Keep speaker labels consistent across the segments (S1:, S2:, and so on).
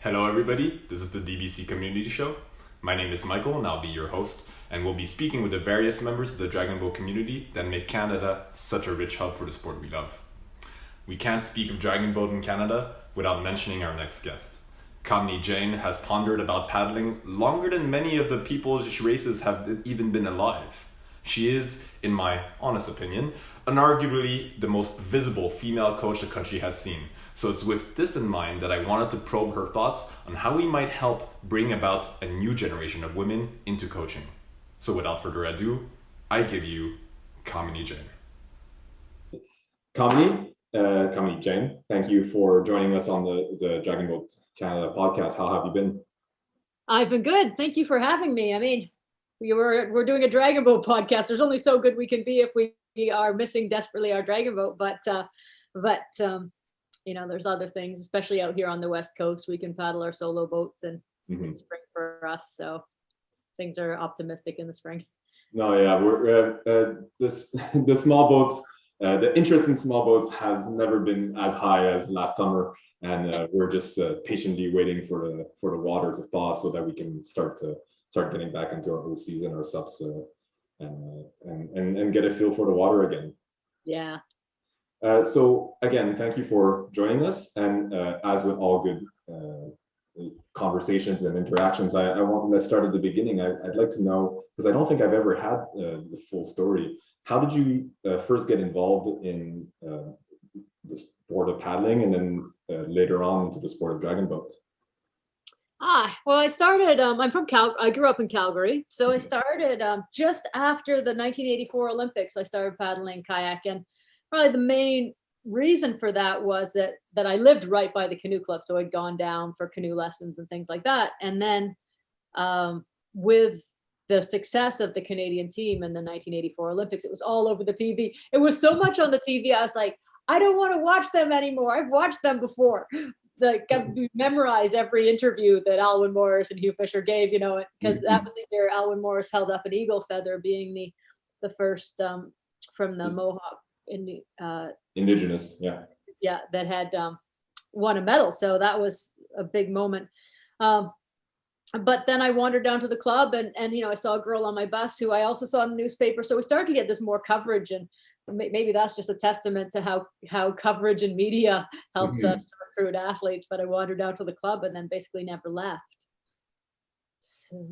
S1: Hello, everybody. This is the DBC Community Show. My name is Michael, and I'll be your host. And we'll be speaking with the various members of the Dragonboat community that make Canada such a rich hub for the sport we love. We can't speak of Dragonboat in Canada without mentioning our next guest. Kamini Jain has pondered about paddling longer than many of the people's races have even been alive. She is, in my honest opinion, unarguably the most visible female coach the country has seen. So it's with this in mind that I wanted to probe her thoughts on how we might help bring about a new generation of women into coaching. So without further ado, I give you Kamini Jain.
S2: Kamini Jain, thank you for joining us on the Dragonboat Canada podcast. How have you been?
S3: I've been good. Thank you for having me. I mean, we're doing a Dragonboat podcast. There's only so good we can be if we are missing desperately our Dragonboat, but you know, there's other things, especially out here on the West Coast. We can paddle our solo boats and it's spring for us, so things are optimistic in the spring.
S2: No, yeah, we're the small boats. The interest in small boats has never been as high as last summer, and we're just patiently waiting for the water to thaw so that we can start getting back into our whole season, our subs, and get a feel for the water again.
S3: Yeah.
S2: So again, thank you for joining us. And as with all good conversations and interactions, let's start at the beginning. I'd like to know, because I don't think I've ever had the full story. How did you first get involved in the sport of paddling, and then later on into the sport of Dragonboat?
S3: Well, I started, I'm from I grew up in Calgary. So I started just after the 1984 Olympics, I started paddling kayak. And probably the main reason for that was that I lived right by the canoe club. So I'd gone down for canoe lessons and things like that. And then with the success of the Canadian team in the 1984 Olympics, it was all over the TV. It was so much on the TV. I was like, I don't want to watch them anymore. I've watched them before. Memorize every interview that Alwyn Morris and Hugh Fisher gave, you know, because that was the year Alwyn Morris held up an eagle feather, being the first from the Mohawk
S2: Indigenous,
S3: that had won a medal. So that was a big moment. But then I wandered down to the club, and you know, I saw a girl on my bus who I also saw in the newspaper. So we started to get this more coverage, and maybe that's just a testament to how coverage and media helps us recruit athletes. But I wandered down to the club and then basically never left. So,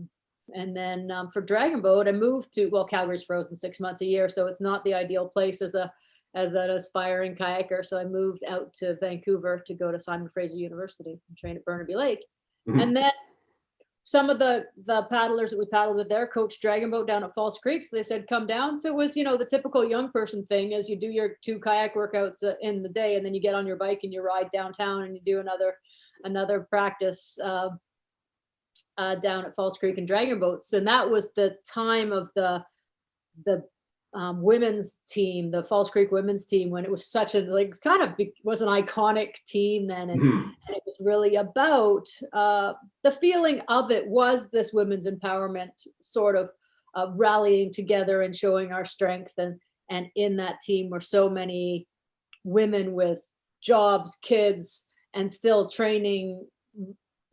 S3: and then for Dragonboat, I moved to, well, Calgary's frozen 6 months a year, so it's not the ideal place as an aspiring kayaker. So I moved out to Vancouver to go to Simon Fraser University and train at Burnaby Lake. And then some of the paddlers that we paddled with there coached Dragonboat down at False Creek. So they said, come down. So it was, you know, the typical young person thing is you do your 2 kayak workouts in the day, and then you get on your bike and you ride downtown and you do another practice down at False Creek and Dragonboats. And that was the time of the women's team, the False Creek women's team, when it was such a was an iconic team then, and it was really about the feeling of it was this women's empowerment, sort of rallying together and showing our strength, and in that team were so many women with jobs, kids, and still training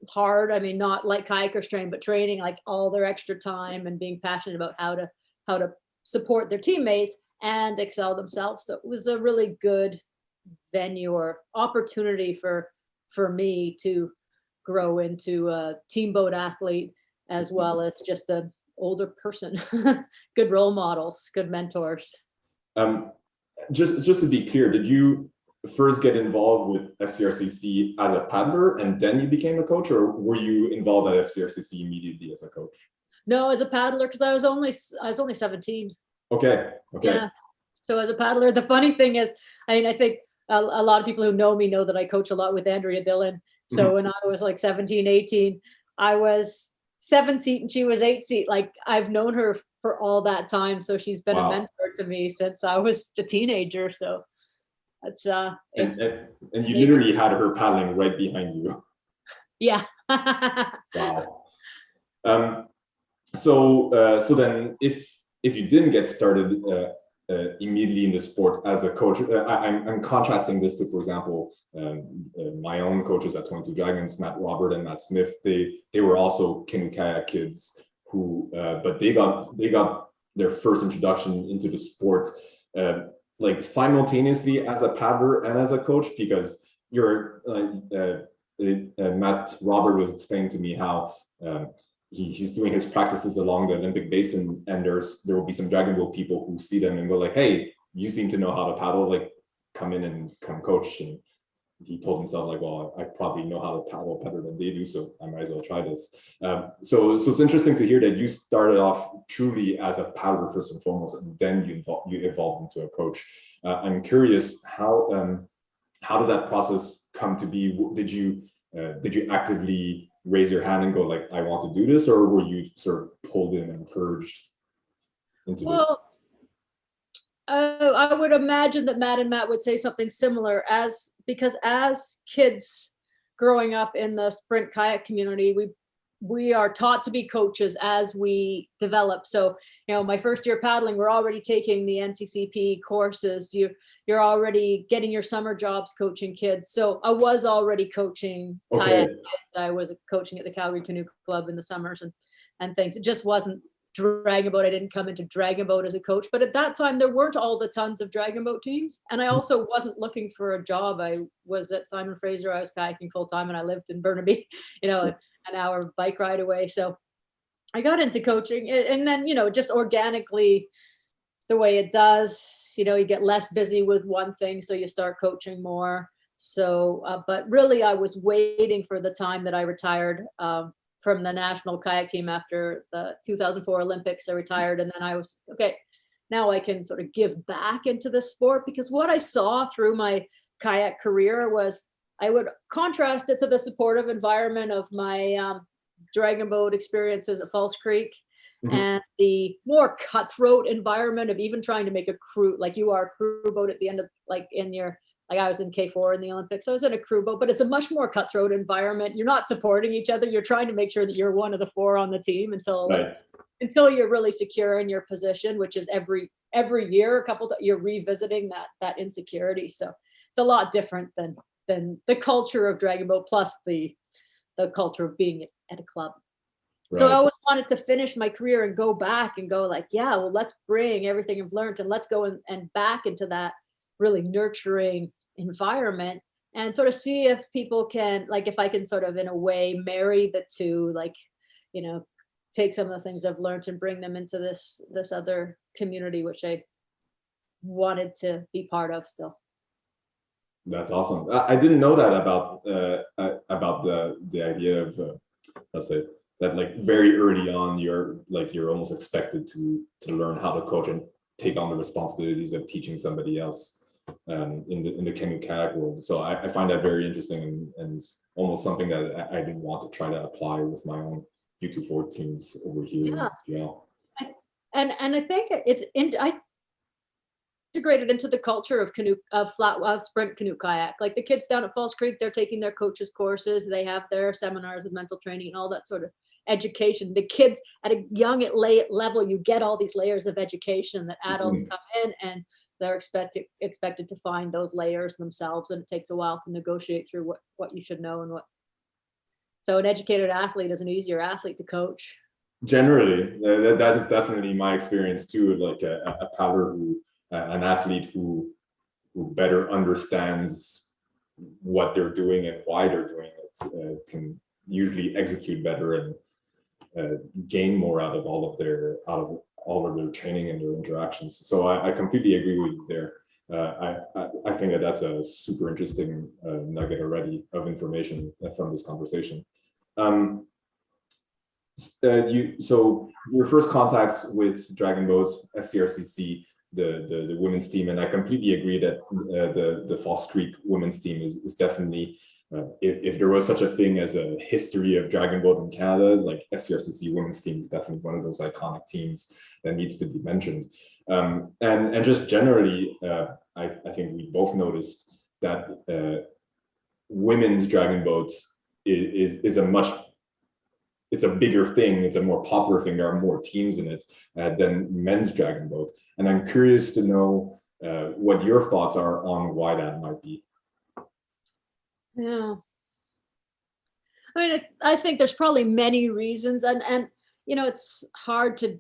S3: hard. I mean, not like kayakers train, but training like all their extra time and being passionate about how to support their teammates and excel themselves. So it was a really good venue or opportunity for me to grow into a team boat athlete, as well as just an older person. Good role models, good mentors.
S2: Just to be clear, did you first get involved with FCRCC as a paddler and then you became a coach, or were you involved at FCRCC immediately as a coach?
S3: No, as a paddler, because I was only 17.
S2: Okay.
S3: Yeah. So as a paddler, the funny thing is, I mean, I think a lot of people who know me know that I coach a lot with Andrea Dillon. So when I was like 17, 18, I was 7 seat and she was 8 seat. Like, I've known her for all that time. So she's been a mentor to me since I was a teenager. So it's and
S2: you literally had her paddling right behind you.
S3: Yeah.
S2: Wow. So then if you didn't get started immediately in the sport as a coach. I'm contrasting this to, for example, my own coaches at 22 Dragons, Matt Robert and Matt Smith. They were also canoe kayak kids who, but they got their first introduction into the sport like simultaneously as a paddler and as a coach, because Matt Robert was explaining to me how he's doing his practices along the Olympic basin, and there will be some Dragonboat people who see them and go like, "Hey, you seem to know how to paddle, like come in and come coach." And he told himself like, "Well, I probably know how to paddle better than they do, so I might as well try this." So it's interesting to hear that you started off truly as a paddler first and foremost, and then you evolved into a coach. I'm curious, how did that process come to be? Did you actively raise your hand and go like, "I want to do this," or were you sort of pulled in and encouraged into this?
S3: I would imagine that Matt would say something similar, because as kids growing up in the sprint kayak community, we are taught to be coaches as we develop. So, my first year paddling, we're already taking the NCCP courses. You're already getting your summer jobs coaching kids. So I was already coaching kayak kids. I was coaching at the Calgary Canoe Club in the summers and things. It just wasn't Dragonboat. I didn't come into Dragonboat as a coach, but at that time there weren't all the tons of Dragonboat teams, and I also wasn't looking for a job. I was at Simon Fraser. I was kayaking full time, and I lived in Burnaby, an hour bike ride away. So I got into coaching, and then just organically, the way it does, you get less busy with one thing, so you start coaching more. So, but really, I was waiting for the time that I retired from the national kayak team after the 2004 Olympics. I retired, and then I was, okay, now I can sort of give back into the sport, because what I saw through my kayak career was, I would contrast it to the supportive environment of my Dragonboat experiences at False Creek, and the more cutthroat environment of even trying to make a crew, like you are a crew boat at the end of, like I was in K4 in the Olympics, so I was in a crew boat, but it's a much more cutthroat environment. You're not supporting each other. You're trying to make sure that you're one of the four on the team until you're really secure in your position, which is every year, you're revisiting that insecurity. So it's a lot different than the culture of Dragonboat, plus the culture of being at a club. Right. So I always wanted to finish my career and go back and go like, yeah, well, let's bring everything I've learned and let's go and back into that really nurturing environment, and sort of see if people can, like, if I can sort of in a way marry the two, like, take some of the things I've learned and bring them into this other community, which I wanted to be part of. So
S2: that's awesome. I didn't know that about the idea of let's say that, like, very early on you're almost expected to learn how to coach and take on the responsibilities of teaching somebody else in the canoe kayak world. So I find that very interesting, and almost something that I didn't want to try to apply with my own U24 teams over here. Yeah.
S3: And I think it's integrated into the culture of sprint canoe kayak. Like the kids down at False Creek, they're taking their coaches courses. They have their seminars with mental training and all that sort of education. The kids at a young level, you get all these layers of education that adults come in, and they're expected to find those layers themselves, and it takes a while to negotiate through what you should know and what. So an educated athlete is an easier athlete to coach.
S2: Generally, that is definitely my experience too. Like a paddler an athlete who better understands what they're doing and why they're doing it can usually execute better and gain more out of all of their training and their interactions. So I completely agree with you there. I think that's a super interesting nugget already of information from this conversation. So your first contacts with Dragonboat, FCRCC, the women's team, and I completely agree that the False Creek women's team is definitely, if there was such a thing as a history of Dragonboat in Canada, like FCRCC women's team is definitely one of those iconic teams that needs to be mentioned. And just generally, I think we both noticed that women's Dragonboat is it's a bigger thing, it's a more popular thing, there are more teams in it than men's dragon boat. And I'm curious to know what your thoughts are on why that might be.
S3: Yeah. I mean, I think there's probably many reasons, and you know, it's hard to.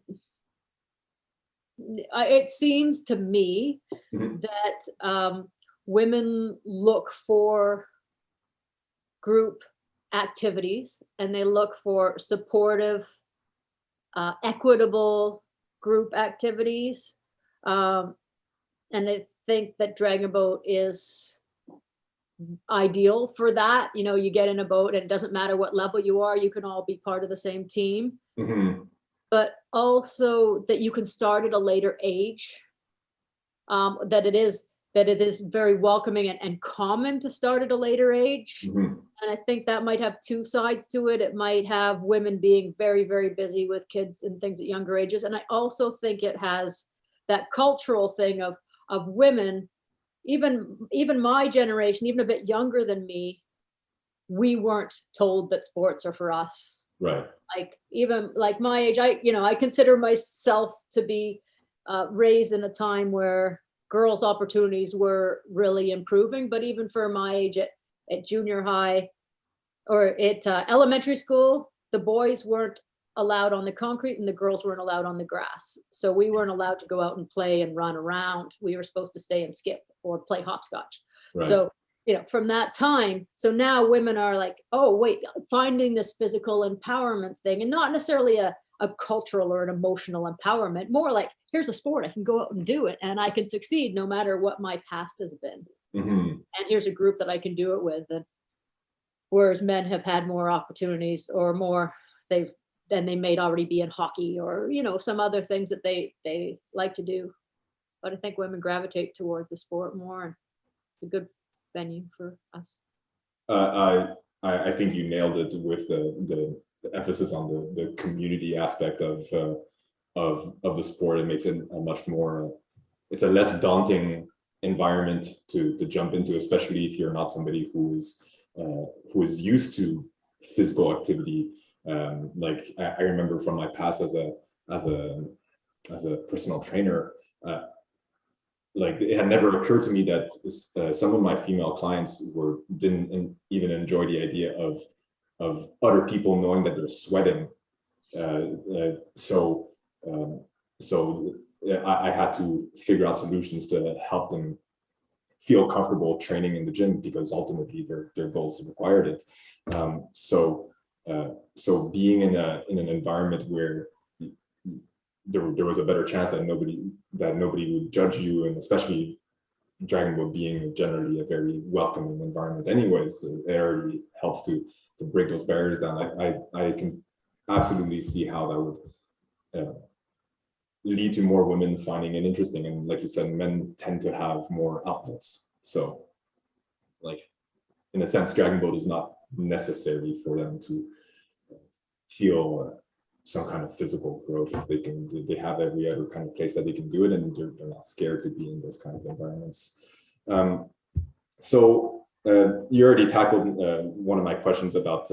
S3: It seems to me that women look for group activities, and they look for supportive, equitable group activities, and they think that Dragonboat is ideal for that. You know, you get in a boat and it doesn't matter what level you are, you can all be part of the same team. But also that you can start at a later age, that it is very welcoming and common to start at a later age. And I think that might have two sides to it. It might have women being very, very busy with kids and things at younger ages. And I also think it has that cultural thing of women, even my generation, even a bit younger than me, we weren't told that sports are for us.
S2: Right.
S3: Like even like my age, I consider myself to be raised in a time where girls' opportunities were really improving. But even for my age at junior high or at elementary school, the boys weren't allowed on the concrete and the girls weren't allowed on the grass. So we weren't allowed to go out and play and run around. We were supposed to stay and skip or play hopscotch. Right. So, you know, from that time, so now women are like, oh, wait, finding this physical empowerment thing, and not necessarily a cultural or an emotional empowerment, more like, here's a sport, I can go out and do it and I can succeed no matter what my past has been. And here's a group that I can do it with. And whereas men have had more opportunities or more, they may already be in hockey or, you know, some other things that they like to do. But I think women gravitate towards the sport more, and it's a good venue for us.
S2: I think you nailed it with the emphasis on the community aspect of the sport. It makes it a much more, it's a less daunting environment to jump into, especially if you're not somebody who is used to physical activity. Like I remember from my past as a personal trainer, like it had never occurred to me that some of my female clients didn't even enjoy the idea of other people knowing that they're sweating. So I had to figure out solutions to help them feel comfortable training in the gym, because ultimately their goals required it. So being in an environment where there was a better chance that nobody would judge you, and especially Dragonboat being generally a very welcoming environment anyways, it already helps to break those barriers down. I can absolutely see how that would lead to more women finding it interesting. And like you said, men tend to have more outlets. So like in a sense, Dragonboat is not necessary for them to feel some kind of physical growth. They have every other kind of place that they can do it, and they're not scared to be in those kind of environments. So you already tackled one of my questions about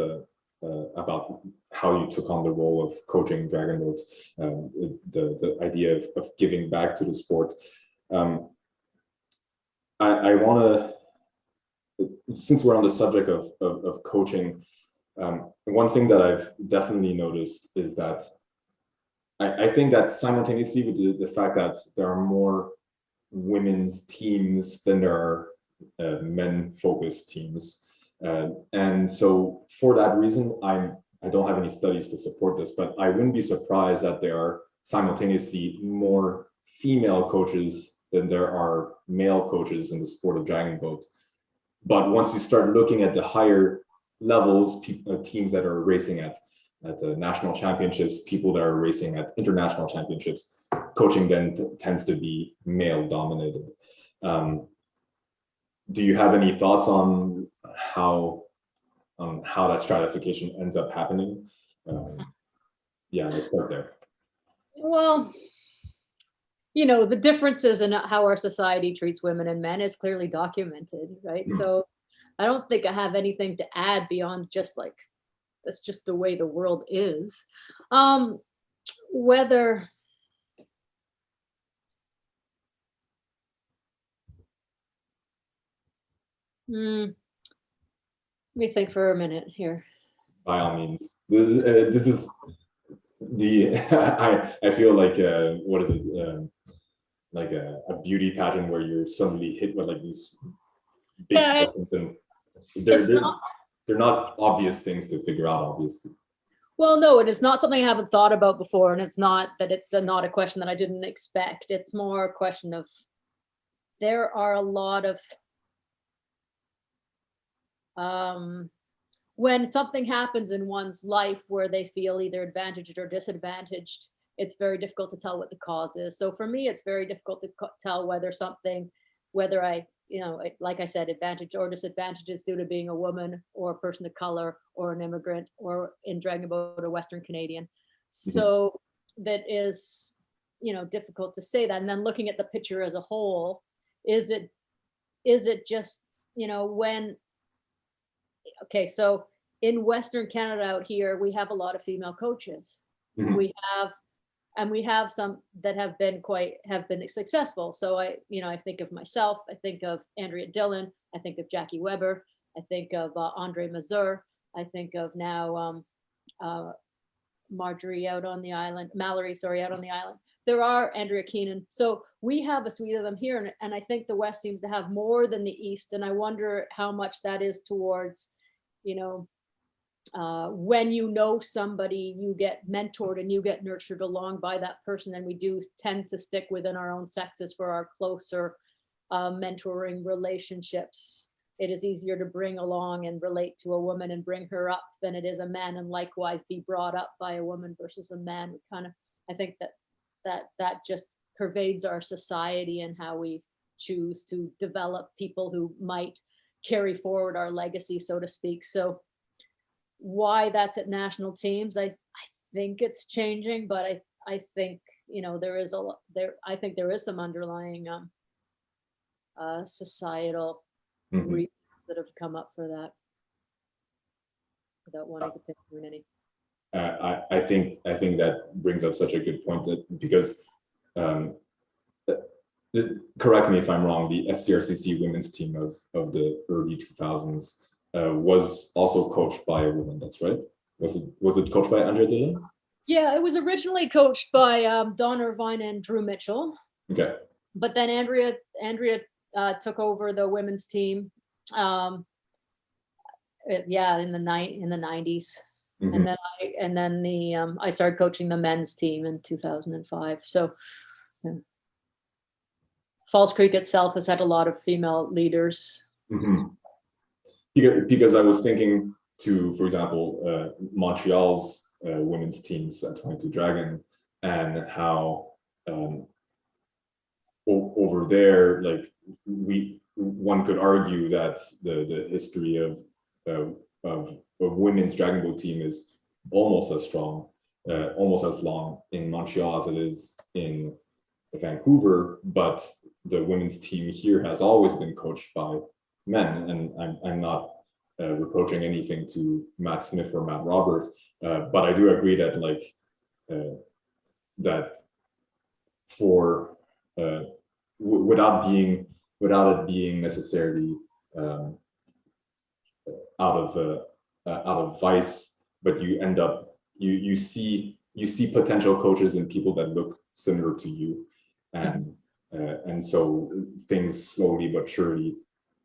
S2: how you took on the role of coaching Dragonboat, the idea of giving back to the sport. I want to, since we're on the subject of coaching, one thing that I've definitely noticed is that I think that simultaneously with the fact that there are more women's teams than there are men-focused teams. And so for that reason, I don't have any studies to support this, but I wouldn't be surprised that there are simultaneously more female coaches than there are male coaches in the sport of Dragonboat. But once you start looking at the higher levels, teams that are racing at the national championships, people that are racing at international championships, coaching then tends to be male dominated. Do you have any thoughts on how that stratification ends up happening? Yeah, let's start there.
S3: Well, you know, the differences in how our society treats women and men is clearly documented, right? So I don't think I have anything to add beyond just like that's just the way the world is. Whether let me think for a minute here.
S2: By all means, this is the I feel like what is it, like a beauty pageant where you're suddenly hit with like these big questions, and they're not obvious things to figure out, obviously.
S3: Well, no, it is not something I haven't thought about before, and it's not that it's not a question that I didn't expect. It's more a question of, there are a lot of when something happens in one's life where they feel either advantaged or disadvantaged, it's very difficult to tell what the cause is. So for me, it's very difficult to tell whether I, like I said, advantage or disadvantage is due to being a woman or a person of color or an immigrant or in Dragonboat a Western Canadian. So that is, difficult to say that. And then looking at the picture as a whole, is it just, so in Western Canada out here, we have a lot of female coaches. We have some that have been successful. So I think of myself, I think of Andrea Dillon, I think of Jackie Weber, I think of Andre Mazur, I think of now Mallory out on the island. There are Andrea Keenan. So we have a suite of them here. And I think the West seems to have more than the East. And I wonder how much that is towards, when somebody, you get mentored and you get nurtured along by that person. And we do tend to stick within our own sexes for our closer mentoring relationships. It is easier to bring along and relate to a woman and bring her up than it is a man, and likewise be brought up by a woman versus a man. I think that just pervades our society and how we choose to develop people who might carry forward our legacy, so to speak. So why that's at national teams, I think it's changing, but I think there is some underlying societal reasons that have come up for that, without wanting to pinpoint any.
S2: I think that brings up such a good point, that because correct me if I'm wrong, the FCRCC women's team of the early 2000s was also coached by a woman. That's right. Was it coached by Andrea Dillon?
S3: Yeah, it was originally coached by Dawn Irvine and Drew Mitchell. Okay. But then Andrea took over the women's team. In the 90s. And then I started coaching the men's team in 2005. So Falls Creek itself has had a lot of female leaders.
S2: Because I was thinking to, for example, Montreal's women's teams at 22 Dragon, and how over there, like one could argue that the history of a women's Dragonboat team is almost as strong, almost as long in Montreal as it is in Vancouver, but the women's team here has always been coached by men, and I'm not reproaching anything to Matt Smith or Matt Robert, but I do agree that that for without it being necessarily out of vice, but you end up you see potential coaches in people that look similar to you, and so things slowly but surely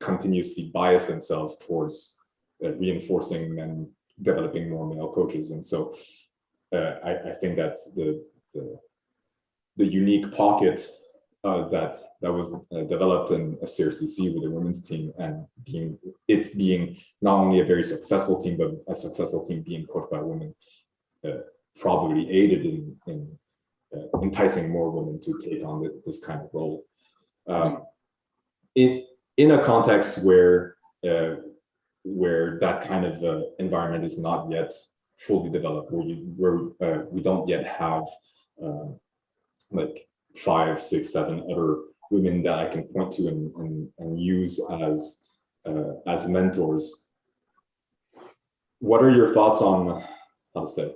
S2: continuously bias themselves towards reinforcing and developing more male coaches. And so I think that's the unique pocket that was developed in FCRCC with the women's team, and being not only a very successful team, but a successful team being coached by women, probably aided in enticing more women to take on this kind of role. In a context where that kind of environment is not yet fully developed, where we don't yet have like 5, 6, 7 other women that I can point to and use as mentors. what are your thoughts on how to say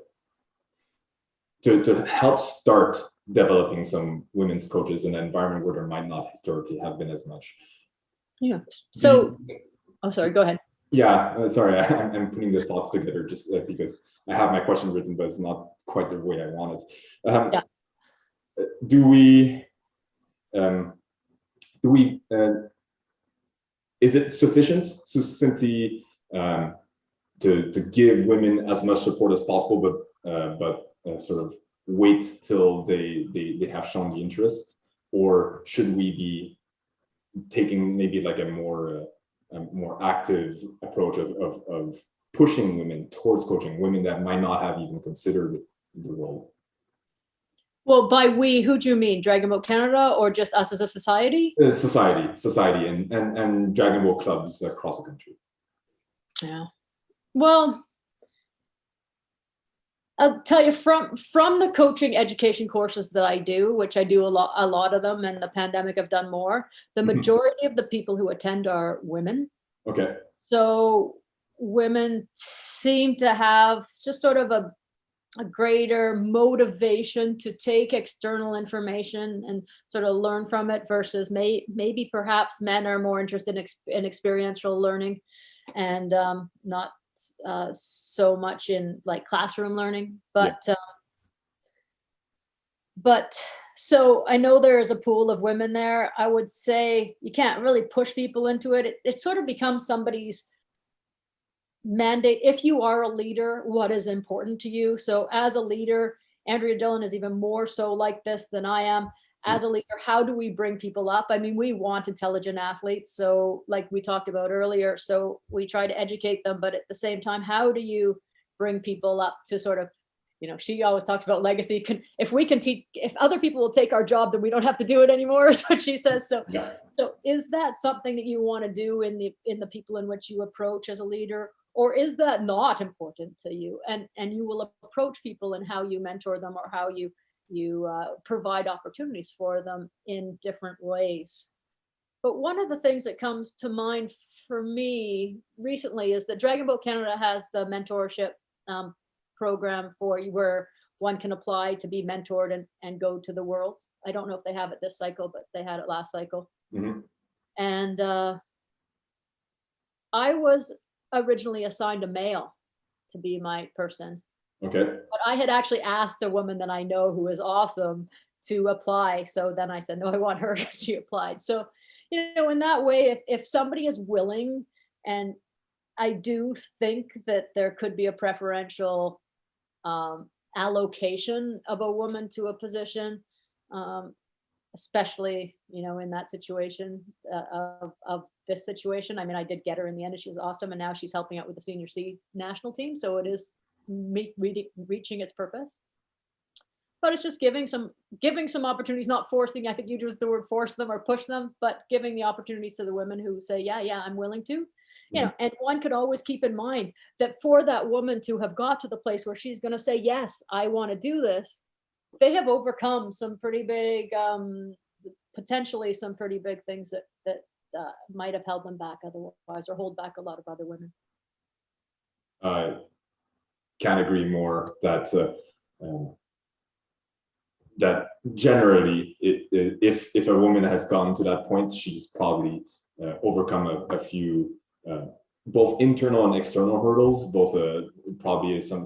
S2: to help start developing some women's coaches in an environment where there might not historically have been as much?
S3: Yeah. So, oh, sorry, go ahead.
S2: Yeah, sorry, I'm putting the thoughts together just because I have my question written, but it's not quite the way I want it.
S3: Yeah.
S2: Is it sufficient to simply to give women as much support as possible, but sort of wait till they have shown the interest, or should we be taking maybe like a more active approach of pushing women towards coaching, women that might not have even considered the role?
S3: Well, by we, who do you mean? Dragonboat Canada or just us as a society?
S2: Society and Dragonboat clubs across the country.
S3: Yeah. Well, I'll tell you from the coaching education courses that I do, which I do a lot of them, and the pandemic I've done more. The majority of the people who attend are women.
S2: Okay.
S3: So women seem to have just sort of a greater motivation to take external information and sort of learn from it versus maybe perhaps men are more interested in experiential learning and not so much in like classroom learning, but so I know there is a pool of women there. I would say you can't really push people into it. It sort of becomes somebody's mandate. If you are a leader, what is important to you? So as a leader, Andrea Dillon is even more so like this than I am. As a leader, how do we bring people up? I mean, we want intelligent athletes. So like we talked about earlier, so we try to educate them, but at the same time, how do you bring people up to sort of, she always talks about legacy. If we can teach, if other people will take our job, then we don't have to do it anymore, is what she says. So, So is that something that you want to do in the people in which you approach as a leader? Or is that not important to you? And you will approach people and how you mentor them or how you provide opportunities for them in different ways. But one of the things that comes to mind for me recently is that Dragonboat Canada has the mentorship program for where one can apply to be mentored and go to the world. I don't know if they have it this cycle, but they had it last cycle.
S2: Mm-hmm.
S3: And I was originally assigned a male to be my person.
S2: Okay.
S3: But I had actually asked a woman that I know who is awesome to apply. So then I said, no, I want her because she applied. So, in that way, if somebody is willing, and I do think that there could be a preferential allocation of a woman to a position, especially, in that situation of this situation. I mean, I did get her in the end and she was awesome. And now she's helping out with the senior C national team. So it is reaching its purpose. But it's just giving some opportunities, not forcing. I think you used the word force them or push them, but giving the opportunities to the women who say, yeah, I'm willing to. And one could always keep in mind that for that woman to have got to the place where she's going to say, yes, I want to do this, they have overcome some pretty big, potentially some pretty big things that might have held them back otherwise, or hold back a lot of other women.
S2: I can't agree more that that generally, if a woman has gotten to that point, she's probably overcome a few both internal and external hurdles, both probably some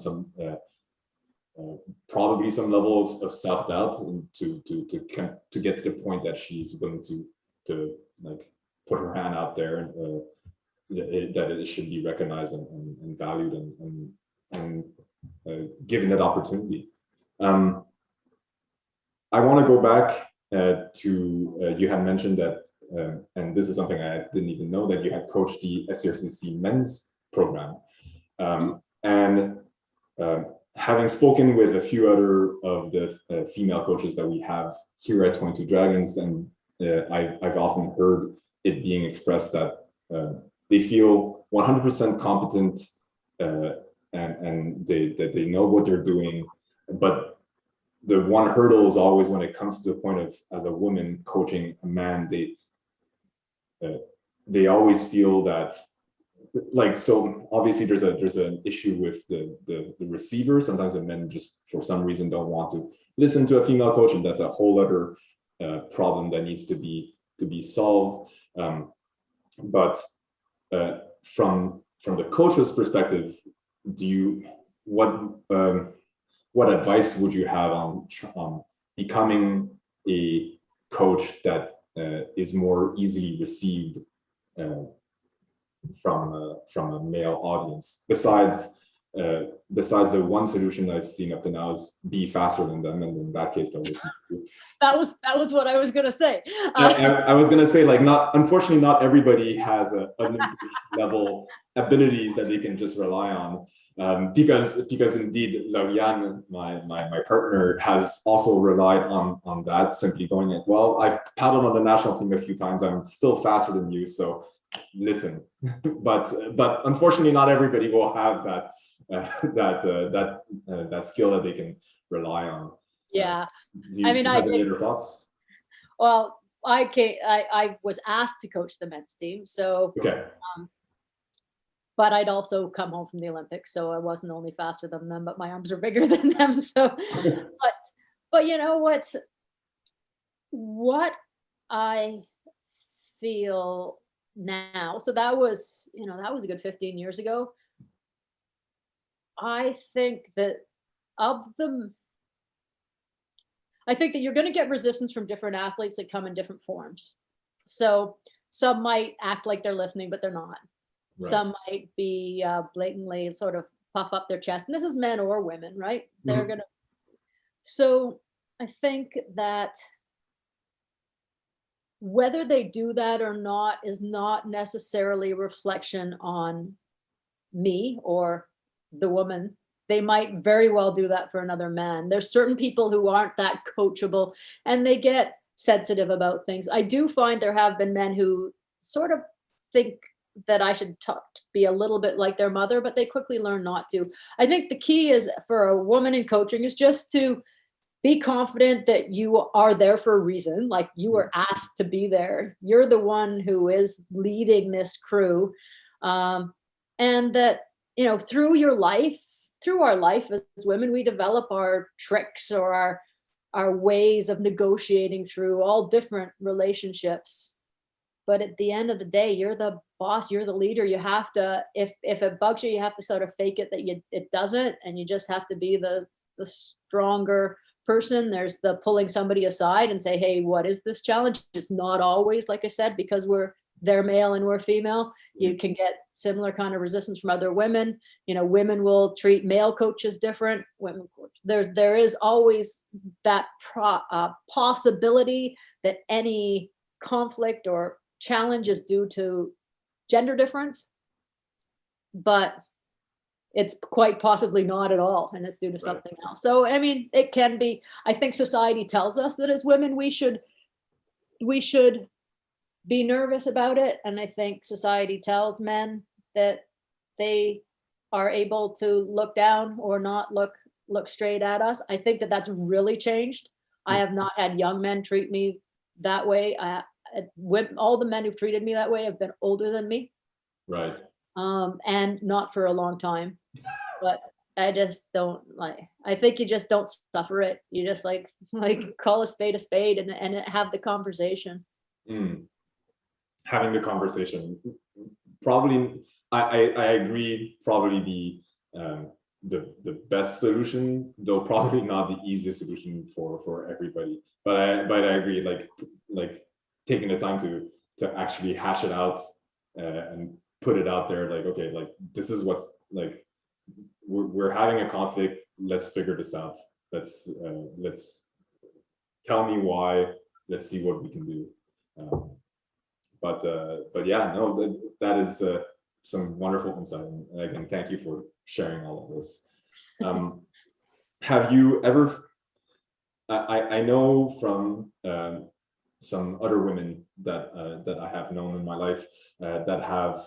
S2: level of self-doubt to get to the point that she's willing to like put her hand out there that it should be recognized and valued and given that opportunity. I want to go back to you had mentioned that, and this is something I didn't even know, that you had coached the FCRCC men's program, and having spoken with a few other of the female coaches that we have here at 22 Dragons, and I've often heard it being expressed that they feel 100% competent and they know what they're doing, but the one hurdle is always when it comes to the point of, as a woman coaching a man, they always feel that like, so obviously there's an issue with the receiver. Sometimes the men just for some reason don't want to listen to a female coach, and that's a whole other problem that needs to be solved. But from the coach's perspective, what advice would you have on becoming a coach that is more easily received from a male audience, besides the one solution I've seen up to now is be faster than them, and in that case they'll listen to you.
S3: That was what I was gonna say.
S2: I was gonna say, like, unfortunately not everybody has a level abilities that they can just rely on, because indeed Lauriane, my partner, has also relied on that, simply going like, well, I've paddled on the national team a few times, I'm still faster than you, so listen. but unfortunately not everybody will have that that skill that they can rely on.
S3: Yeah.
S2: Do you have any other thoughts?
S3: Well, I was asked to coach the men's team, so
S2: okay.
S3: But I'd also come home from the Olympics, so I wasn't only faster than them, but my arms are bigger than them. So, but you know what I feel now. So that was a good 15 years ago. I think that you're going to get resistance from different athletes that come in different forms. So some might act like they're listening, but they're not. Right. Some might be blatantly sort of puff up their chest. And this is men or women, right? They're mm-hmm. So I think that whether they do that or not is not necessarily a reflection on me or the woman. They might very well do that for another man. There's certain people who aren't that coachable and they get sensitive about things. I do find there have been men who sort of think that I should be a little bit like their mother, but they quickly learn not to. I think the key is for a woman in coaching is just to be confident that you are there for a reason. Like, you were asked to be there. You're the one who is leading this crew. And that, through our life as women, we develop our tricks or our ways of negotiating through all different relationships. But at the end of the day, you're the boss, you're the leader. You have to, if it bugs you, you have to sort of fake it that it doesn't, and you just have to be the stronger person. There's the pulling somebody aside and say, hey, what is this challenge? It's not always, like I said, because they're male and we're female. You can get similar kind of resistance from other women. Women will treat male coaches different. There is always that possibility that any conflict or challenge is due to gender difference, but it's quite possibly not at all, and it's due to something else. So, I mean, it can be. I think society tells us that as women we should be nervous about it, and I think society tells men that they are able to look down or not look straight at us. I think that that's really changed. I have not had young men treat me that way. All the men who've treated me that way have been older than me, right? And not for a long time. But I just don't I think you just don't suffer it. You just like call a spade and have the conversation.
S2: Having the conversation, probably I agree, probably the best solution, though probably not the easiest solution for everybody. But I agree, like taking the time to actually hash it out and put it out there, like, okay, like, this is what's, like, we're having a conflict, let's figure this out, let's tell me why, let's see what we can do. But yeah, no, that is some wonderful insight, and again, thank you for sharing all of this. Have you ever, I know from some other women that I have known in my life that have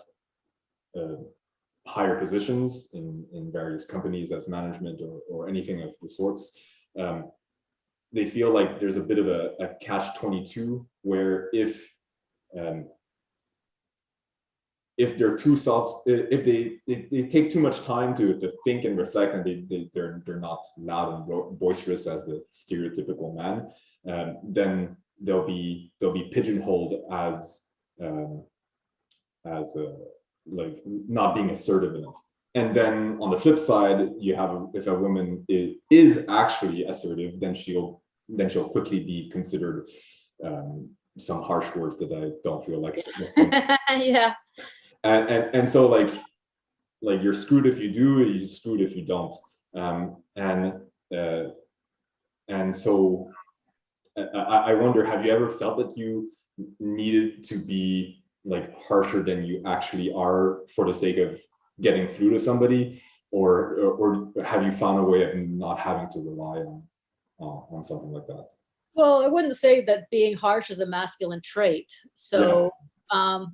S2: higher positions in various companies as management or anything of the sorts. They feel like there's a bit of a catch-22 where if if they're too soft, if they take too much time to think and reflect, and they're not loud and boisterous as the stereotypical man, then they'll be pigeonholed as like not being assertive enough. And then on the flip side, you have, if a woman is actually assertive, then she'll quickly be considered some harsh words that I don't feel like saying.
S3: Yeah.
S2: And so like you're screwed if you do, you're screwed if you don't. And so I wonder, have you ever felt that you needed to be like harsher than you actually are for the sake of getting through to somebody, or have you found a way of not having to rely on something like that?
S3: Well, I wouldn't say that being harsh is a masculine trait. So yeah.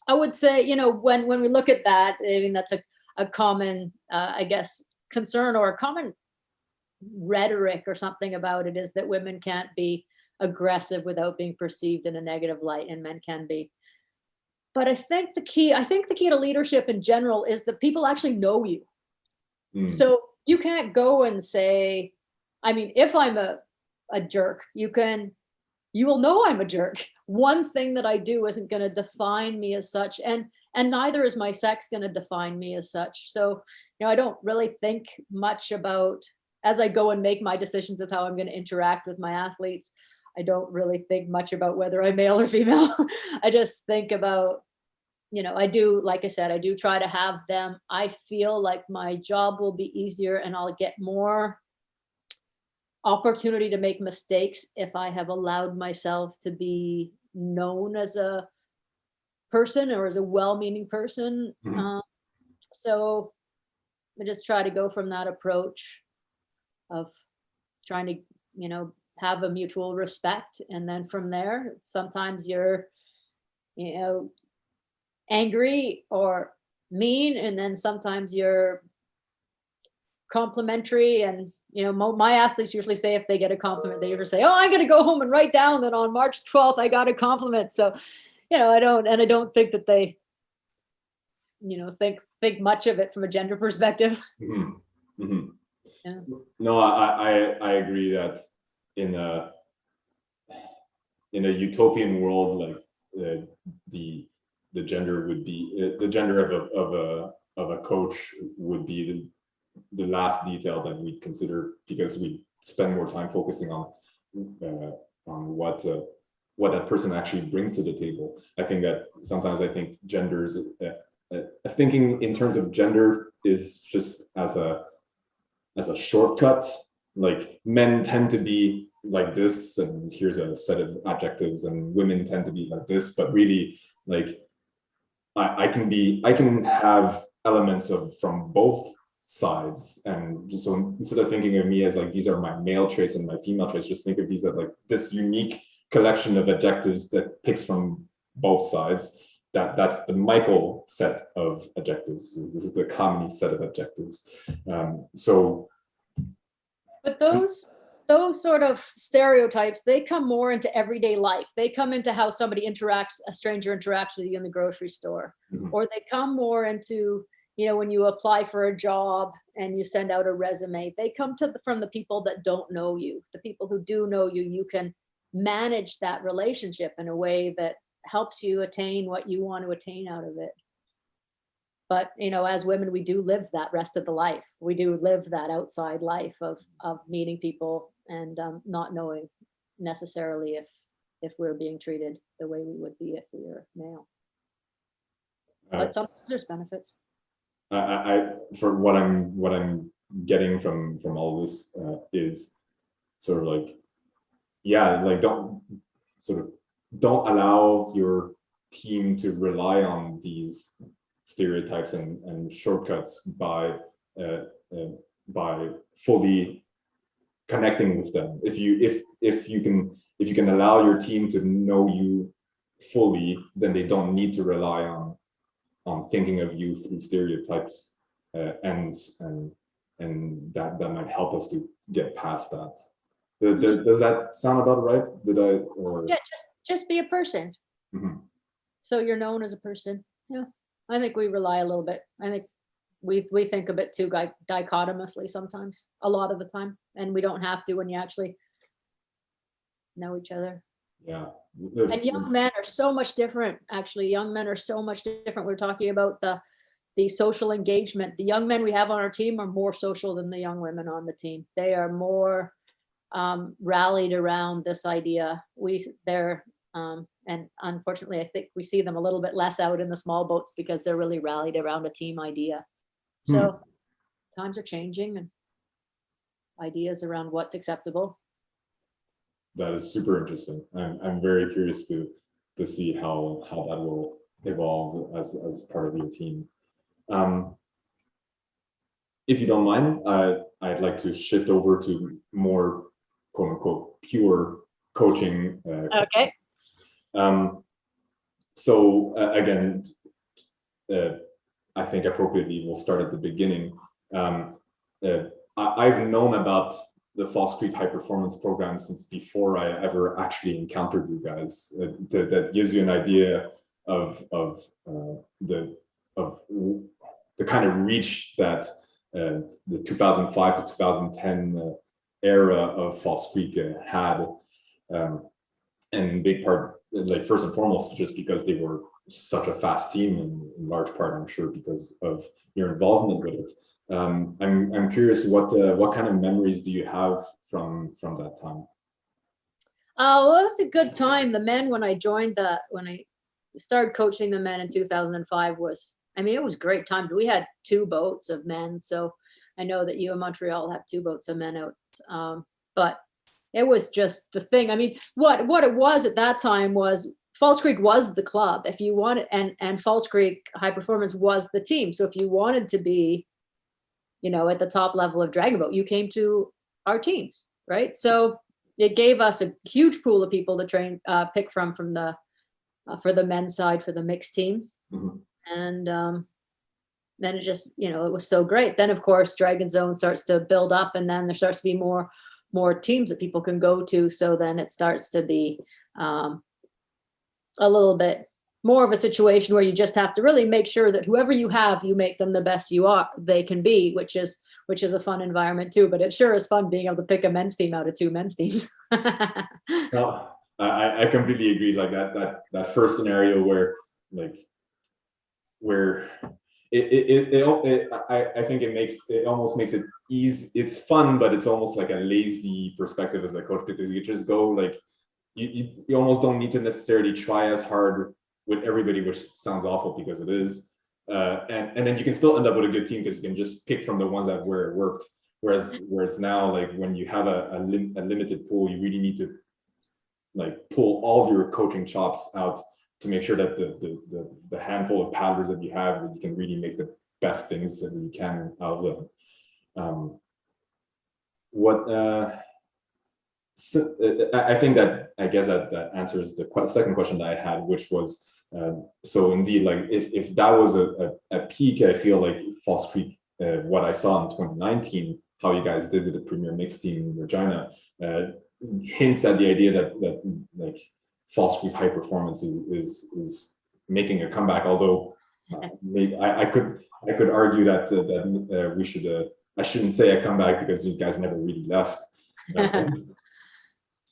S3: I would say, you know, when we look at that, I mean, that's a common, I guess, concern or a common rhetoric or something about it, is that women can't be aggressive without being perceived in a negative light, and men can be. But I think the key to leadership in general is that people actually know you. So you can't go and say, I mean, if I'm a jerk, you will know I'm a jerk. One thing that I do isn't going to define me as such, and neither is my sex going to define me as such. So, you know, I don't really think much about, as I go and make my decisions of how I'm going to interact with my athletes, I don't really think much about whether I'm male or female. I just think about, you know, I do, like I said, I do try to have them. I feel like my job will be easier and I'll get more opportunity to make mistakes if I have allowed myself to be known as a person or as a well-meaning person. So I just try to go from that approach of trying to, you know, have a mutual respect. And then from there, sometimes you're, you know, angry or mean, and then sometimes you're complimentary. And, you know, my athletes usually say, if they get a compliment, they usually say, oh, I'm going to go home and write down that on March 12th, I got a compliment. So, you know, I don't think that they, you know, think much of it from a gender perspective. Yeah.
S2: No, I agree that in a utopian world, like the gender would be, the gender of a coach would be the last detail that we'd consider, because we spend more time focusing on what that person actually brings to the table. I think that sometimes genders, thinking in terms of gender is just as a shortcut. Like, men tend to be like this, and here's a set of adjectives, and women tend to be like this. But really, like, I can have elements from both sides, and just, so instead of thinking of me as like, these are my male traits and my female traits, just think of these as like this unique collection of adjectives that picks from both sides. That's the Michael set of adjectives. This is the Kamini set of adjectives.
S3: But those sort of stereotypes, they come more into everyday life. They come into how somebody a stranger interacts with you in the grocery store, or they come more into, you know, when you apply for a job and you send out a resume. They come from the people that don't know you. The people who do know you, you can manage that relationship in a way that helps you attain what you want to attain out of it. But, you know, as women, we do live that rest of the life. We do live that outside life of meeting people and not knowing necessarily if we're being treated the way we would be if we were male. But sometimes there's benefits.
S2: For what I'm getting from all this is sort of like, yeah, like don't allow your team to rely on these stereotypes and shortcuts by fully connecting with them. If you can allow your team to know you fully, then they don't need to rely on thinking of you through stereotypes, and that might help us to get past that. Does that sound about right?
S3: Yeah, just be a person. So you're known as a person. Yeah, I think we rely a little bit. I think we think a bit too dichotomously sometimes, a lot of the time, and we don't have to when you actually know each other.
S2: Yeah.
S3: And young men are so much different. Actually, young men are so much different. We're talking about the social engagement. The young men we have on our team are more social than the young women on the team. They are more rallied around this idea. And unfortunately, I think we see them a little bit less out in the small boats because they're really rallied around a team idea. So times are changing and ideas around what's acceptable.
S2: That is super interesting. I'm very curious to see how that will evolve as part of your team. If you don't mind, I'd like to shift over to more quote unquote pure coaching.
S3: Okay.
S2: So again, I think appropriately we'll start at the beginning. I've known about the False Creek High Performance Program since before I ever actually encountered you guys. That gives you an idea of the kind of reach that the 2005 to 2010 era of False Creek had, and in big part, like first and foremost, just because they were such a fast team, and in large part, I'm sure, because of your involvement with it. I'm curious, what kind of memories do you have from that time?
S3: Well, it was a good time. The men, when I started coaching the men in 2005 it was a great time. We had 2 boats of men. So I know that you in Montreal have 2 boats of men out. But it was just the thing. I mean, what it was at that time was False Creek was the club. If you wanted, and False Creek High Performance was the team. So if you wanted to be, at the top level of Dragonboat, you came to our teams, right? So it gave us a huge pool of people to pick from the for the men's side, for the mixed team.
S2: Mm-hmm.
S3: And then it just, it was so great. Then of course Dragon Zone starts to build up, and then there starts to be more teams that people can go to. So then it starts to be a little bit more of a situation where you just have to really make sure that whoever you have, you make them the best they can be, which is a fun environment too. But it sure is fun being able to pick a men's team out of 2 men's teams.
S2: No, I completely agree. Like that first scenario where I think it almost makes it easy. It's fun, but it's almost like a lazy perspective as a coach, because you just go like you almost don't need to necessarily try as hard with everybody, which sounds awful because it is. And then you can still end up with a good team because you can just pick from the ones where it worked. Whereas now, like when you have a limited pool, you really need to like pull all of your coaching chops out to make sure that the handful of paddlers that you have, that you can really make the best things that you can out of them. So I think I guess that answers the second question that I had, which was so indeed, like if that was a peak, I feel like False Creek, what I saw in 2019, how you guys did with the Premier Mixed team in Regina, hints at the idea that like False Creek High Performance is making a comeback. Although maybe I could argue that we should I shouldn't say a comeback because you guys never really left.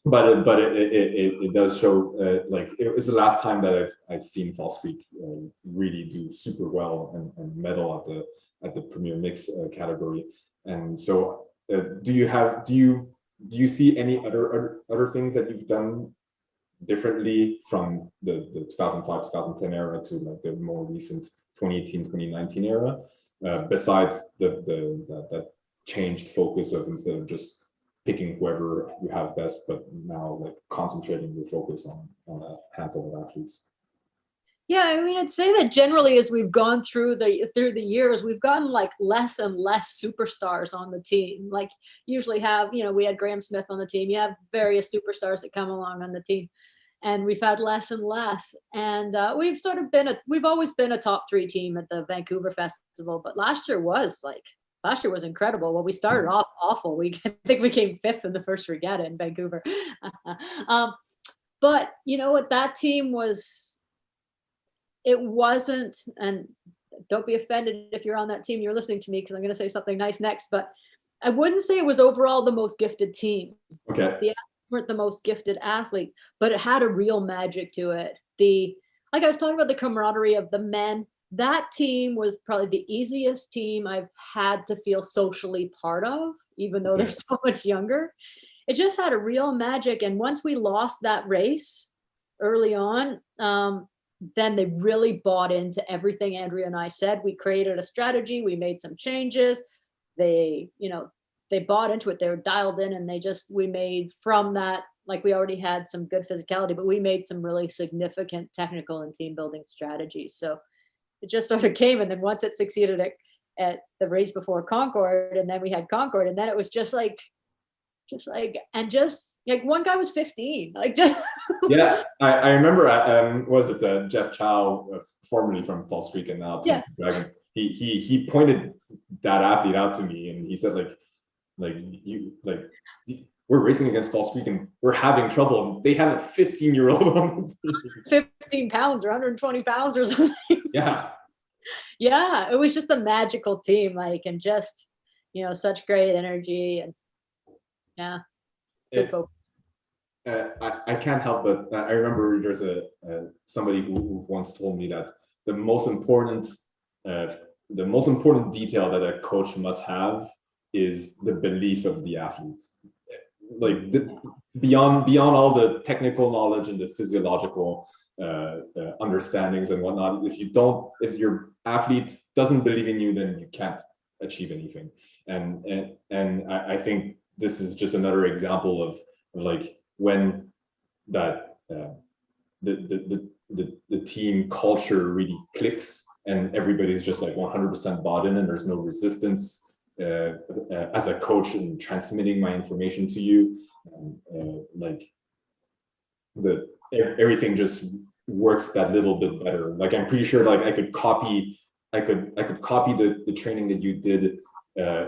S2: But it does show like it was the last time that I've seen False Creek really do super well and medal at the Premier Mix category. And so do you see any other things that you've done differently from the 2005 2010 era to like the more recent 2018 2019 era, besides that changed focus of, instead of just picking whoever you have best, but now like concentrating your focus on a handful of athletes?
S3: Yeah, I mean, I'd say that generally as we've gone through the years, we've gotten like less and less superstars on the team. Like usually have, we had Graham Smith on the team. You have various superstars that come along on the team, and we've had less and less. And we've always been a top 3 team at the Vancouver Festival, but last year was incredible. Well, we started off awful. I think we came 5th in the first regatta in Vancouver. But you know what, that team was it wasn't, and don't be offended if you're on that team, you're listening to me, because I'm going to say something nice next, but I wouldn't say it was overall the most gifted team.
S2: Okay.
S3: The athletes weren't the most gifted athletes, but it had a real magic to it. Like I was talking about the camaraderie of the men, that team was probably the easiest team I've had to feel socially part of, even though they're so much younger. It just had a real magic. And once we lost that race early on, then they really bought into everything Andrea and I said. We created a strategy, we made some changes. They bought into it. They were dialed in, and we made from that, like, we already had some good physicality, but we made some really significant technical and team building strategies. So it just sort of came. And then once it succeeded at the race before Concord, and then we had Concord, and then it was just like one guy was 15, like just
S2: Yeah, I remember. Was it Jeff Chow, formerly from False Creek and now Dragon? He pointed that athlete out to me, and he said we're racing against False Creek and we're having trouble. And they had a 15-year-old on the team.
S3: 15 pounds or 120 pounds or something.
S2: Yeah.
S3: Yeah, it was just a magical team, like, and just, such great energy, and good folks.
S2: I can't help but I remember there's somebody who once told me that the most important detail that a coach must have is the belief of the athletes. Like beyond all the technical knowledge and the physiological understandings and whatnot, if your athlete doesn't believe in you, then you can't achieve anything. And I think this is just another example of like when that the team culture really clicks and everybody's just like 100% bought in, and there's no resistance as a coach in transmitting my information to you. Everything just works that little bit better. Like, I'm pretty sure like I could copy the training that you did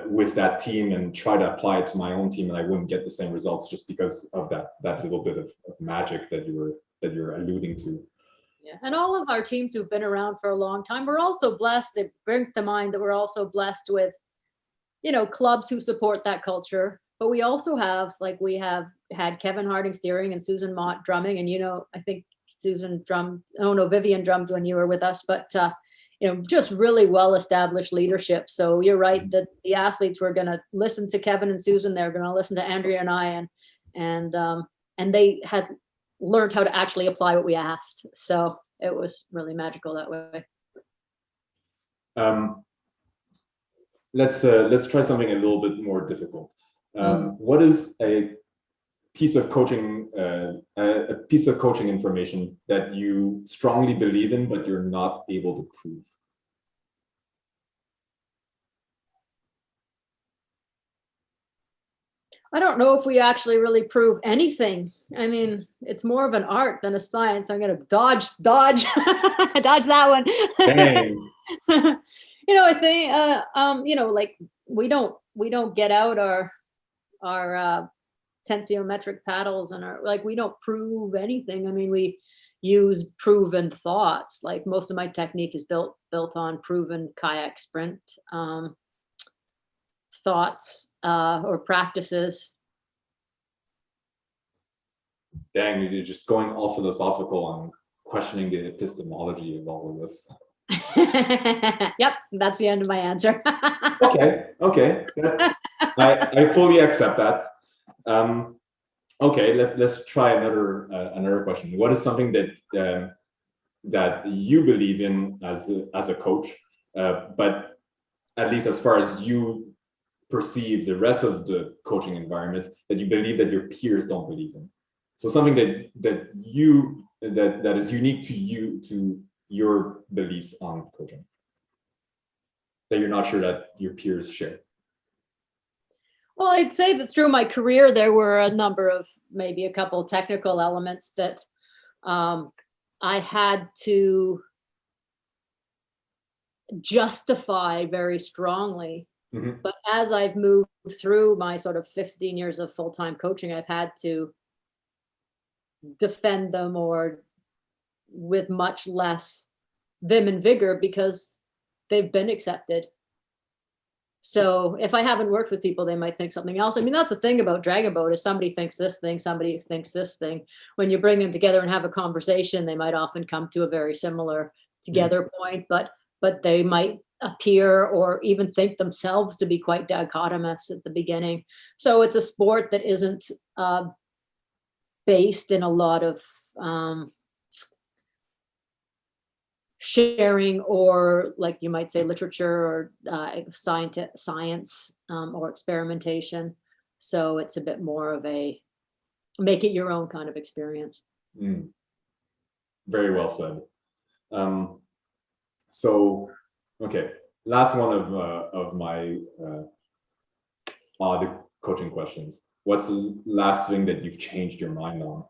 S2: with that team and try to apply it to my own team, and I wouldn't get the same results just because of that little bit of magic that you're alluding to.
S3: Yeah, and all of our teams who've been around for a long time, we're also blessed. It brings to mind that we're also blessed with, clubs who support that culture. But we also have, like, we have had Kevin Harding steering and Susan Mott drumming, and I think Susan drummed. Oh no, Vivian drummed when you were with us, but just really well-established leadership. So you're right that the athletes were going to listen to Kevin and Susan. They're going to listen to Andrea and I, and they had learned how to actually apply what we asked. So it was really magical that way.
S2: Let's try something a little bit more difficult. What is a piece of coaching information that you strongly believe in, but you're not able to prove?
S3: I don't know if we actually really prove anything. I mean, it's more of an art than a science. I'm going to dodge that one.
S2: Dang.
S3: I think, like we don't get out our tensiometric paddles and we don't prove anything. I mean, we use proven thoughts. Like, most of my technique is built on proven kayak sprint thoughts or practices.
S2: Dang, you're just going all philosophical on questioning the epistemology of all of this.
S3: Yep, that's the end of my answer.
S2: Okay. I fully accept that. Okay, let's try another question. What is something that you believe in as a coach, but at least as far as you perceive the rest of the coaching environment, that you believe that your peers don't believe in? So something that is unique to you, to your beliefs on coaching, that you're not sure that your peers share.
S3: Well, I'd say that through my career, there were a number of, maybe a couple technical elements that I had to justify very strongly. Mm-hmm. But as I've moved through my sort of 15 years of full-time coaching, I've had to defend them, or with much less vim and vigor because they've been accepted. So if I haven't worked with people, they might think something else. I mean, that's the thing about Dragonboat is somebody thinks this thing, somebody thinks this thing. When you bring them together and have a conversation, they might often come to a very similar together point, but they might appear or even think themselves to be quite dichotomous at the beginning. So it's a sport that isn't based in a lot of sharing or, like you might say, literature or science or experimentation. So it's a bit more of a make it your own kind of experience.
S2: Very well said. So, okay, last one of my odd coaching questions. What's the last thing that you've changed your mind on?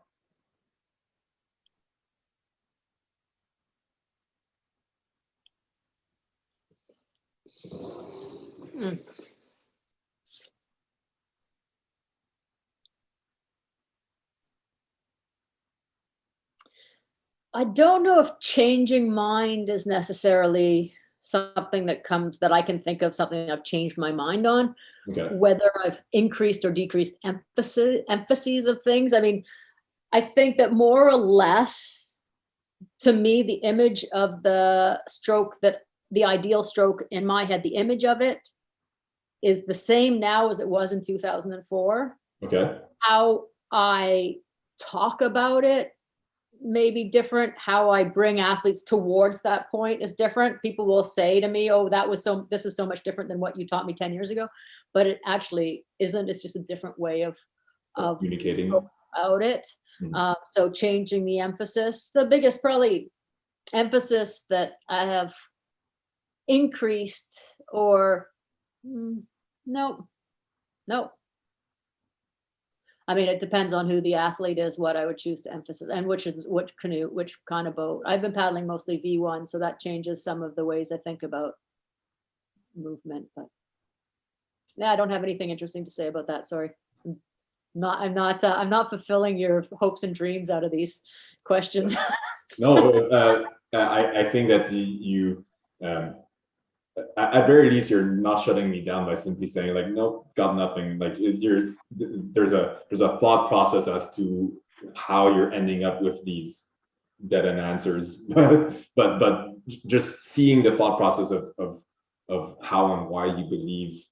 S3: I don't know if changing mind is necessarily something that I can think of, something I've changed my mind on.
S2: Okay.
S3: Whether I've increased or decreased emphases of things. I mean, I think that more or less, to me, the image of the stroke, that the ideal stroke in my head, the image of it is the same now as it was in 2004.
S2: Okay.
S3: How I talk about it may be different. How I bring athletes towards that point is different. People will say to me, oh, this is so much different than what you taught me 10 years ago. But it actually isn't. It's just a different way of
S2: communicating
S3: about it. So changing the emphasis, the biggest probably emphasis that I have increased or no. I mean, it depends on who the athlete is, what I would choose to emphasize, and which canoe, which kind of boat. I've been paddling mostly V1, so that changes some of the ways I think about movement. But yeah, I don't have anything interesting to say about that. Sorry, I'm not fulfilling your hopes and dreams out of these questions.
S2: No, I think that you at very least you're not shutting me down by simply saying like, nope, got nothing. Like there's a thought process as to how you're ending up with these dead end answers, but just seeing the thought process of how and why you believe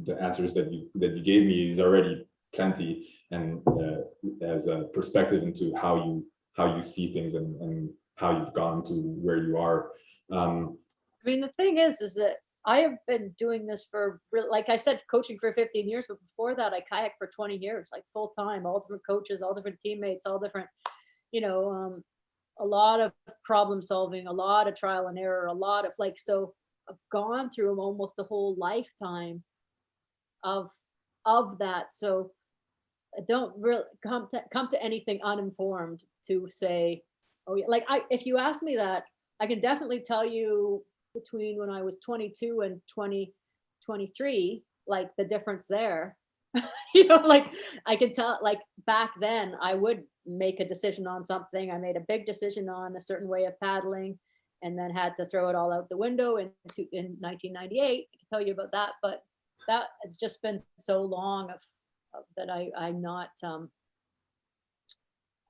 S2: the answers that you gave me is already plenty, and as a perspective into how you see things and how you've gone to where you are.
S3: I mean, the thing is that I have been doing this for, like I said, coaching for 15 years, but before that, I kayaked for 20 years, like full time, all different coaches, all different teammates, all different, a lot of problem solving, a lot of trial and error, a lot of so I've gone through almost a whole lifetime of that. So I don't really come to anything uninformed to say, oh yeah, if you ask me that, I can definitely tell you between when I was 22 and 23, like the difference there. I can tell, back then I would make a decision on something. I made a big decision on a certain way of paddling and then had to throw it all out the window in 1998. I can tell you about that, but that it's just been so long that I'm not,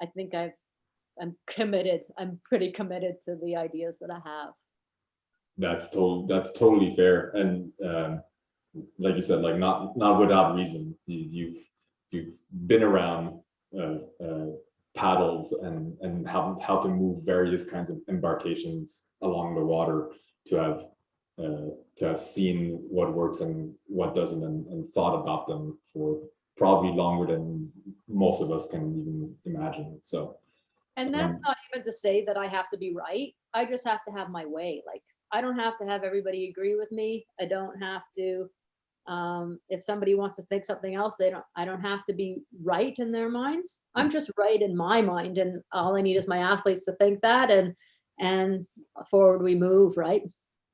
S3: I think I'm committed. I'm pretty committed to the ideas that I have.
S2: That's totally fair, and like you said, like not without reason. You've been around paddles and how to move various kinds of embarkations along the water to have seen what works and what doesn't, and thought about them for probably longer than most of us can even imagine. So.
S3: And that's not even to say that I have to be right. I just have to have my way. I don't have to have everybody agree with me. I don't have to, if somebody wants to think something else, I don't have to be right in their minds. I'm just right in my mind. And all I need is my athletes to think that, and forward we move, right?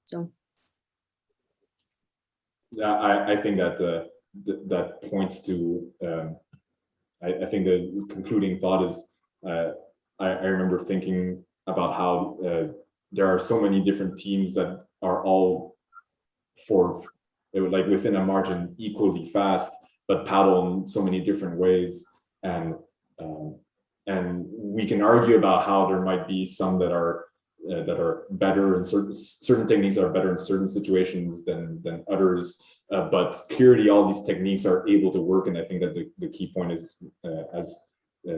S3: So.
S2: Yeah, I think that that points to, I think the concluding thought is, I remember thinking about how there are so many different teams that are all like within a margin equally fast, but paddle in so many different ways. And we can argue about how there might be some that are better in certain techniques are better in certain situations than others. But clearly, all these techniques are able to work, and I think that the key point is,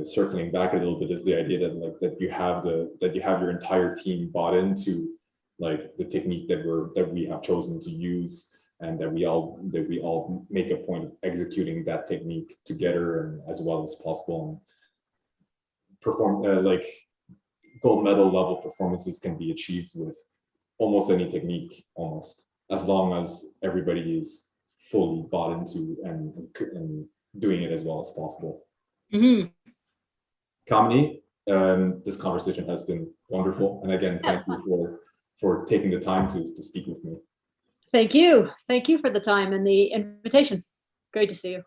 S2: circling back a little bit, is the idea that you have your entire team bought into like the technique that we have chosen to use, and that we all make a point of executing that technique together and as well as possible, and perform like gold medal level performances can be achieved with almost any technique, almost, as long as everybody is fully bought into and doing it as well as possible.
S3: Mm-hmm.
S2: Kamini, this conversation has been wonderful, and again, thank you for taking the time to speak with me.
S3: Thank you for the time and the invitation. Great to see you.